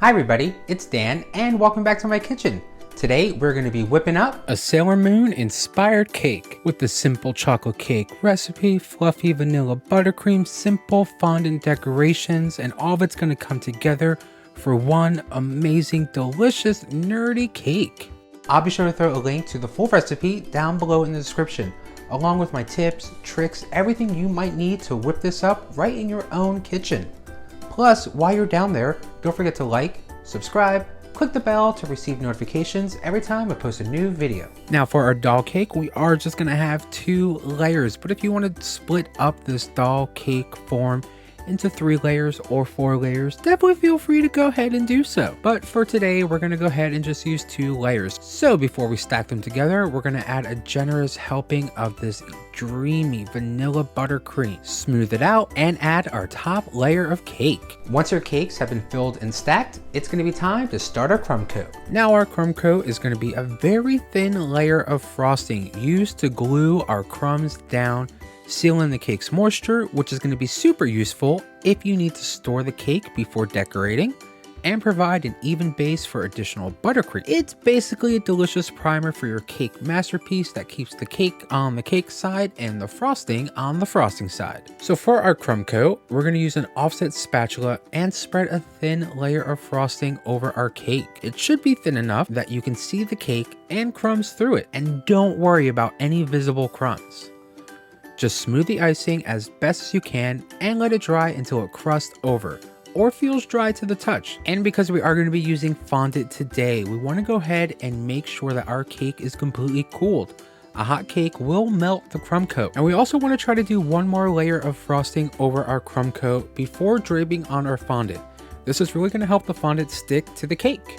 Hi everybody, it's Dan and welcome back to my kitchen. Today we're going to be whipping up a Sailor Moon inspired cake with the simple chocolate cake recipe, fluffy vanilla buttercream, simple fondant decorations, and all of it's going to come together for one amazing, delicious, nerdy cake. I'll be sure to throw a link to the full recipe down below in the description, along with my tips, tricks, everything you might need to whip this up right in your own kitchen. Plus, while you're down there, don't forget to like, subscribe, click the bell to receive notifications every time I post a new video. Now for our doll cake, we are just gonna have 2 layers, but if you want to split up this doll cake form into 3 layers or 4 layers, definitely feel free to go ahead and do so. But for today, we're gonna go ahead and just use 2 layers. So before we stack them together, we're gonna add a generous helping of this dreamy vanilla buttercream, smooth it out, and add our top layer of cake. Once your cakes have been filled and stacked, it's gonna be time to start our crumb coat. Now our crumb coat is gonna be a very thin layer of frosting used to glue our crumbs down, seal in the cake's moisture, which is going to be super useful if you need to store the cake before decorating, and provide an even base for additional buttercream. It's basically a delicious primer for your cake masterpiece that keeps the cake on the cake side and the frosting on the frosting side. So for our crumb coat, we're going to use an offset spatula and spread a thin layer of frosting over our cake. It should be thin enough that you can see the cake and crumbs through it, and don't worry about any visible crumbs. Just smooth the icing as best as you can and let it dry until it crusts over or feels dry to the touch. And because we are going to be using fondant today, we want to go ahead and make sure that our cake is completely cooled. A hot cake will melt the crumb coat. And we also want to try to do one more layer of frosting over our crumb coat before draping on our fondant. This is really going to help the fondant stick to the cake.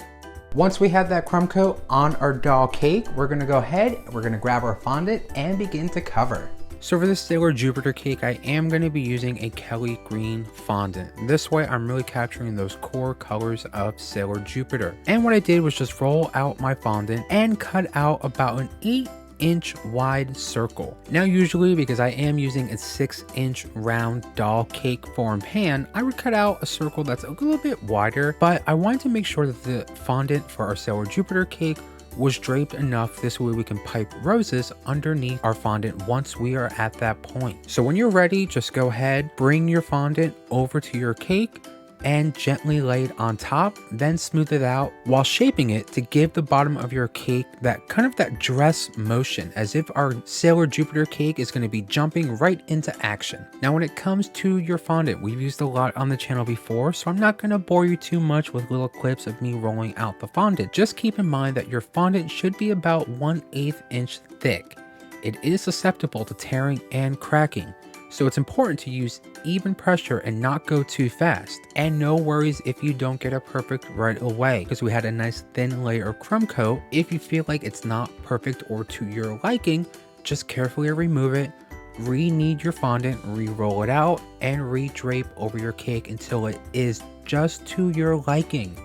Once we have that crumb coat on our doll cake, we're going to go ahead, we're going to grab our fondant and begin to cover. So for this Sailor Jupiter cake, I am going to be using a Kelly green fondant. This way I'm really capturing those core colors of Sailor Jupiter. And what I did was just roll out my fondant and cut out about an 8-inch wide circle. Now usually, because I am using a 6-inch round doll cake form pan, I would cut out a circle that's a little bit wider, but I wanted to make sure that the fondant for our Sailor Jupiter cake was draped enough, this way we can pipe roses underneath our fondant once we are at that point. So when you're ready, just go ahead, bring your fondant over to your cake and gently lay it on top, then smooth it out while shaping it to give the bottom of your cake that kind of that dress motion, as if our Sailor Jupiter cake is going to be jumping right into action. Now when it comes to your fondant, we've used a lot on the channel before, so I'm not going to bore you too much with little clips of me rolling out the fondant. Just keep in mind that your fondant should be about 1/8 inch thick. It is susceptible to tearing and cracking, so it's important to use even pressure and not go too fast. And no worries if you don't get it perfect right away, because we had a nice thin layer of crumb coat. If you feel like it's not perfect or to your liking, just carefully remove it, re-knead your fondant, re-roll it out, and re-drape over your cake until it is just to your liking.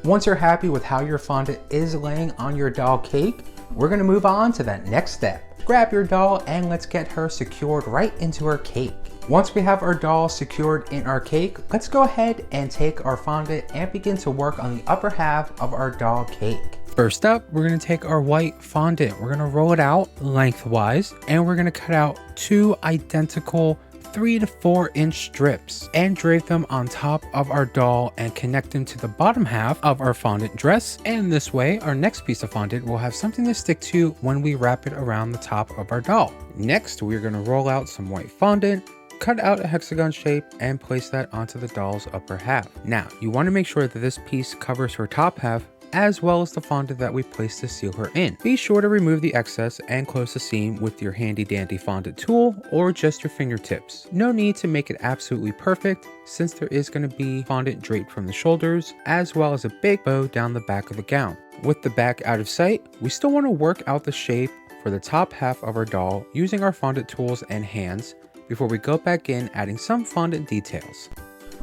Once you're happy with how your fondant is laying on your doll cake, we're going to move on to that next step. Grab your doll and let's get her secured right into her cake. Once we have our doll secured in our cake, let's go ahead and take our fondant and begin to work on the upper half of our doll cake. First up, we're going to take our white fondant. We're going to roll it out lengthwise and we're going to cut out 2 identical 3 to 4 inch strips and drape them on top of our doll and connect them to the bottom half of our fondant dress. And this way, our next piece of fondant will have something to stick to when we wrap it around the top of our doll. Next, we're going to roll out some white fondant, cut out a hexagon shape, and place that onto the doll's upper half. Now, you want to make sure that this piece covers her top half as well as the fondant that we placed to seal her in. Be sure to remove the excess and close the seam with your handy dandy fondant tool or just your fingertips. No need to make it absolutely perfect, since there is going to be fondant draped from the shoulders as well as a big bow down the back of the gown. With the back out of sight, we still want to work out the shape for the top half of our doll using our fondant tools and hands before we go back in adding some fondant details.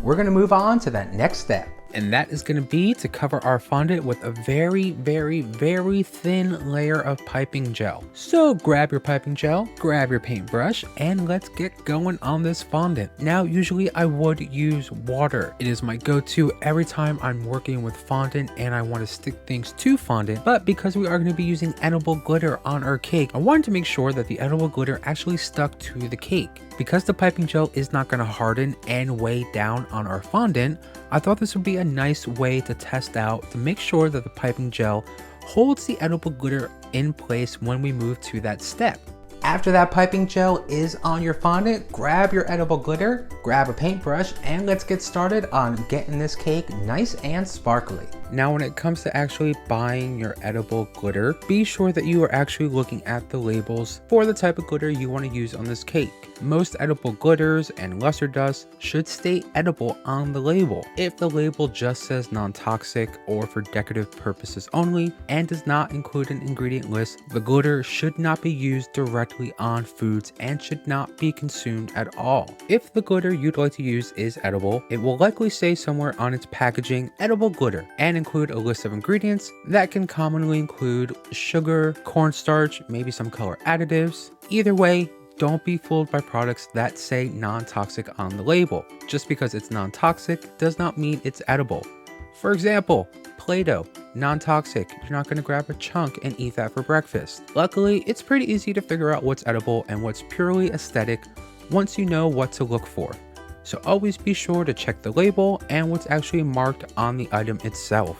We're going to move on to that next step. And that is going to be to cover our fondant with a very, very, very thin layer of piping gel. So grab your piping gel, grab your paintbrush, and let's get going on this fondant. Now, usually I would use water. It is my go-to every time I'm working with fondant and I want to stick things to fondant. But because we are going to be using edible glitter on our cake, I wanted to make sure that the edible glitter actually stuck to the cake. Because the piping gel is not going to harden and weigh down on our fondant, I thought this would be a nice way to test out to make sure that the piping gel holds the edible glitter in place when we move to that step. After that piping gel is on your fondant, grab your edible glitter, grab a paintbrush, and let's get started on getting this cake nice and sparkly. Now, when it comes to actually buying your edible glitter, be sure that you are actually looking at the labels for the type of glitter you want to use on this cake. Most edible glitters and luster dust should state edible on the label. If the label just says non-toxic or for decorative purposes only and does not include an ingredient list, the glitter should not be used directly on foods and should not be consumed at all. If the glitter you'd like to use is edible, it will likely say somewhere on its packaging edible glitter and include a list of ingredients that can commonly include sugar, cornstarch, maybe some color additives. Either way, don't be fooled by products that say non-toxic on the label. Just because it's non-toxic does not mean it's edible. For example, Play-Doh, non-toxic. You're not going to grab a chunk and eat that for breakfast. Luckily, it's pretty easy to figure out what's edible and what's purely aesthetic once you know what to look for. So always be sure to check the label and what's actually marked on the item itself.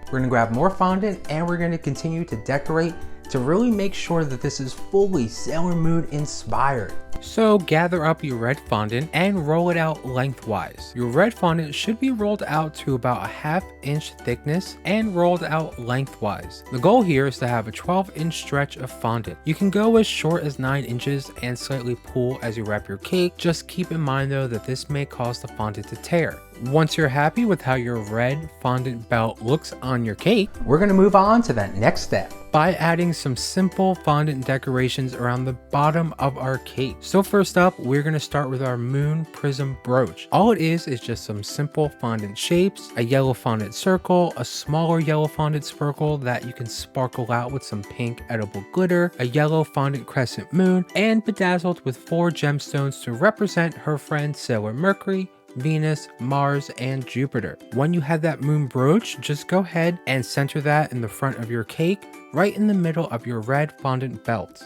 We're going to grab more fondant and we're going to continue to decorate to really make sure that this is fully Sailor Moon inspired. So gather up your red fondant and roll it out lengthwise. Your red fondant should be rolled out to about a 1/2 inch thickness and rolled out lengthwise. The goal here is to have a 12-inch stretch of fondant. You can go as short as 9 inches and slightly pull as you wrap your cake. Just keep in mind though that this may cause the fondant to tear. Once you're happy with how your red fondant belt looks on your cake, we're going to move on to that next step by adding some simple fondant decorations around the bottom of our cake. So first up, we're going to start with our moon prism brooch. All it is just some simple fondant shapes, a yellow fondant circle, a smaller yellow fondant circle that you can sparkle out with some pink edible glitter, a yellow fondant crescent moon, and bedazzled with 4 gemstones to represent her friend Sailor Mercury, Venus, Mars, and Jupiter. When you have that moon brooch, just go ahead and center that in the front of your cake, right in the middle of your red fondant belt.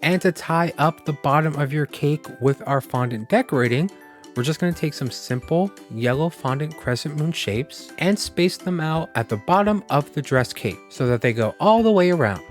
And to tie up the bottom of your cake with our fondant decorating, we're just going to take some simple yellow fondant crescent moon shapes and space them out at the bottom of the dress cake so that they go all the way around.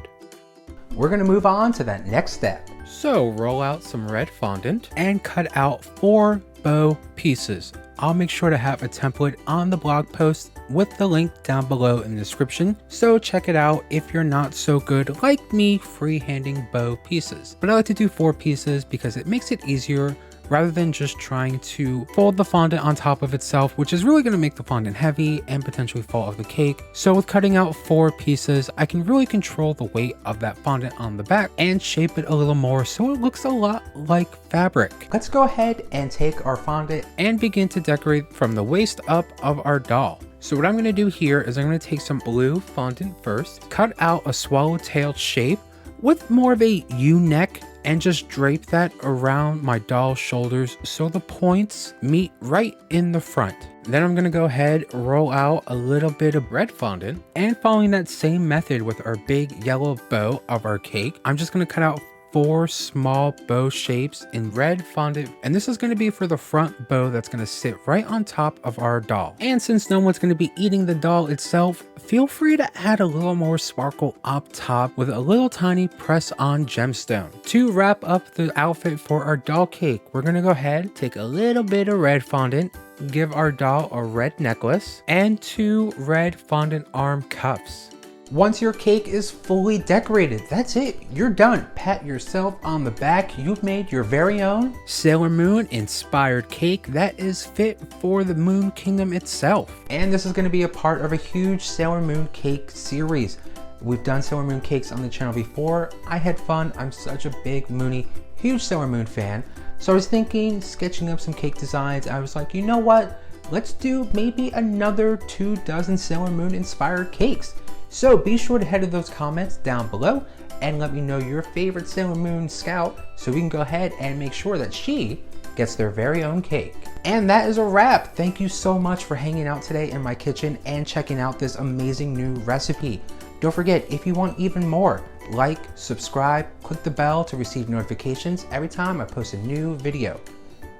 We're going to move on to that next step. So roll out some red fondant and cut out 4 bow pieces. I'll make sure to have a template on the blog post with the link down below in the description, so check it out if you're not so good like me freehanding bow pieces. But I like to do 4 pieces because it makes it easier rather than just trying to fold the fondant on top of itself, which is really going to make the fondant heavy and potentially fall off the cake. So with cutting out 4 pieces, I can really control the weight of that fondant on the back and shape it a little more so it looks a lot like fabric. Let's go ahead and take our fondant and begin to decorate from the waist up of our doll. So what I'm going to do here is I'm going to take some blue fondant first, cut out a swallow-tailed shape with more of a U-neck, and just drape that around my doll's shoulders so the points meet right in the front. Then I'm going to go ahead, roll out a little bit of red fondant, and following that same method with our big yellow bow of our cake, I'm just going to cut out 4 small bow shapes in red fondant, and this is going to be for the front bow that's going to sit right on top of our doll. And since no one's going to be eating the doll itself, feel free to add a little more sparkle up top with a little tiny press-on gemstone. To wrap up the outfit for our doll cake, we're going to go ahead, take a little bit of red fondant, give our doll a red necklace, and 2 red fondant arm cuffs. Once your cake is fully decorated, that's it, you're done. Pat yourself on the back, you've made your very own Sailor Moon inspired cake that is fit for the Moon Kingdom itself. And this is going to be a part of a huge Sailor Moon cake series. We've done Sailor Moon cakes on the channel before. I had fun. I'm such a big Moony, huge Sailor Moon fan. So I was thinking, sketching up some cake designs. I was like, you know what? let's do maybe another 24 Sailor Moon inspired cakes. So be sure to head to those comments down below and let me know your favorite Sailor Moon scout so we can go ahead and make sure that she gets their very own cake. And that is a wrap. Thank you so much for hanging out today in my kitchen and checking out this amazing new recipe. Don't forget, if you want even more, like, subscribe, click the bell to receive notifications every time I post a new video.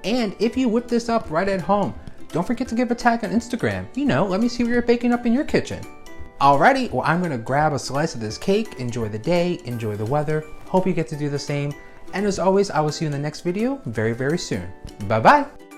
And if you whip this up right at home, don't forget to give a tag on Instagram. You know, let me see what you're baking up in your kitchen. Alrighty, well, I'm gonna grab a slice of this cake, enjoy the day, enjoy the weather. Hope you get to do the same. And as always, I will see you in the next video very, very soon. Bye-bye.